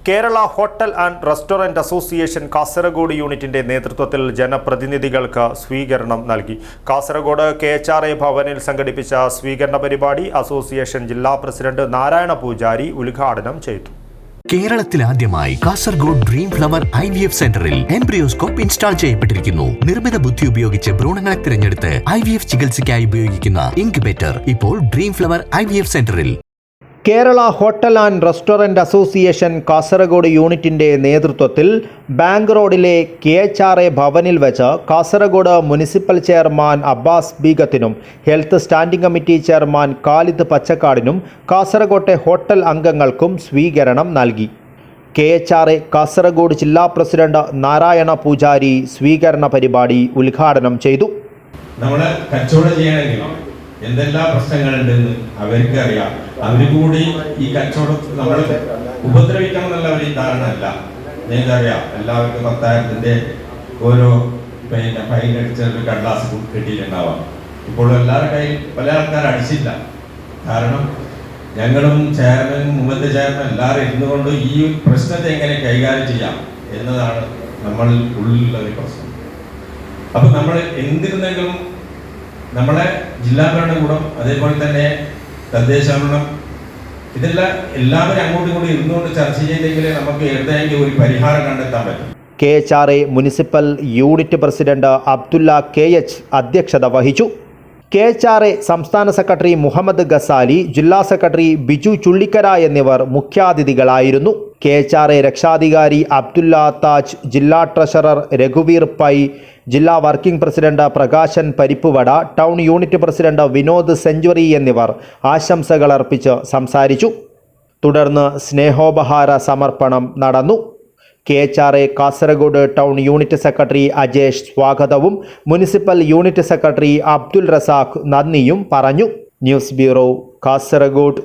Kerala hotel and restaurant association Kasaragod യൂണിറ്റിന്റെ നേതൃത്വത്തിൽ ജനപ്രതിനിധികൾക്ക് സ്വീകരണം നൽകി. കാസർഗോഡ് KHRA ഭവനിൽ സംഘടിപ്പിച്ച സ്വീകരണ പരിപാടി അസോസിയേഷൻ ജില്ലാ പ്രസിഡന്റ് നാരായണ പൂജാരി ഉദ്ഘാടനം ചെയ്തു. കേരളത്തിൽ ആദ്യമായി കാസർഗോഡ് ഡ്രീം ഫ്ലവർ IVF സെന്ററിൽ എംബ്രിയോസ്കോപ്പ് ഇൻസ്റ്റാൾ ചെയ്യപ്പെട്ടിരിക്കുന്നു. നിർമ്മിത ബുദ്ധി ഉപയോഗിച്ച് ഭ്രൂണങ്ങളെ തിരഞ്ഞെടുത്ത് IVF ചികിത്സയ്ക്കായി ഉപയോഗിക്കുന്ന ഇൻക്യുബേറ്റർ ഇപ്പോൾ ഡ്രീം ഫ്ലവർ IVF സെന്ററിൽ. Kerala hotel and restaurant association Kasaragod യൂണിറ്റിന്റെ നേതൃത്വത്തിൽ ബാങ്ക് റോഡിലെ KHRA ഭവനിൽ വെച്ച് കാസർഗോഡ് മുനിസിപ്പൽ ചെയർമാൻ അബ്ബാസ് ബീഗത്തിനും health standing committee chairman Khalid പച്ചക്കാടിനും കാസർഗോട്ടെ ഹോട്ടൽ അംഗങ്ങൾക്കും സ്വീകരണം നൽകി. KHRA കാസർഗോഡ് ജില്ലാ പ്രസിഡന്റ് നാരായണ പൂജാരി സ്വീകരണ പരിപാടി ഉദ്ഘാടനം ചെയ്തു. എന്തെല്ലാം പ്രശ്നങ്ങളുണ്ടെന്ന് അവർക്ക് അറിയാം. അവര് കൂടി ഈ കച്ചവടം നമ്മൾ ഉപദ്രവിക്കണം എന്നുള്ള ഒരു ധാരണ അല്ല. നിങ്ങൾക്കറിയാം, എല്ലാവർക്കും 10,000-ന്റെ ഓരോ ഫൈൻ അടിച്ചൊരു കടലാസ് കിട്ടിയിട്ടുണ്ടാവാം. ഇപ്പോൾ എല്ലാവരുടെ കയ്യിൽ പല ആൾക്കാർ അടിച്ചില്ല. കാരണം ഞങ്ങളും ചെയർമാനും മുമ്പത്തെ ചെയർമാൻ എല്ലാവരും ഇരുന്നുകൊണ്ട് ഈ പ്രശ്നത്തെ എങ്ങനെ കൈകാര്യം ചെയ്യാം എന്നതാണ് നമ്മൾ ഉള്ളിലുള്ള ഒരു പ്രശ്നം. അപ്പൊ നമ്മൾ എന്തിരുന്നെങ്കിലും നമ്മളെ ജില്ലാ ഭരണകൂടം, അതേപോലെ തന്നെ തദ്ദേശ ഭരണം, ഇതെല്ലാം എല്ലാവരും അങ്ങോട്ടും ഇങ്ങോട്ടും ഇരുന്നുകൊണ്ട് ചർച്ച ചെയ്തെങ്കിൽ നമുക്ക് എവിടെയെങ്കിലും ഒരു പരിഹാരം കണ്ടെത്താൻ പറ്റും. KHRA municipal unit president Abdulla KH അധ്യക്ഷത വഹിച്ചു. KHRA സംസ്ഥാന സെക്രട്ടറി മുഹമ്മദ് ഗസാലി, ജില്ലാ സെക്രട്ടറി ബിജു ചുള്ളിക്കര എന്നിവർ മുഖ്യാതിഥികളായിരുന്നു. KHRA രക്ഷാധികാരി അബ്ദുല്ല താജ്, ജില്ലാ ട്രഷറർ രഘുവീർ പൈ, ജില്ലാ working president Prakashan Parippuvada, town unit president Vinod century എന്നിവർ ആശംസകൾ അർപ്പിച്ച് സംസാരിച്ചു. തുടർന്ന് സ്നേഹോപഹാര സമർപ്പണം നടന്നു. KHRA Kasaragod town unit secretary Ajesh സ്വാഗതവും municipal unit secretary Abdul Razak നന്ദിയും പറഞ്ഞു. News bureau, Kasaragod.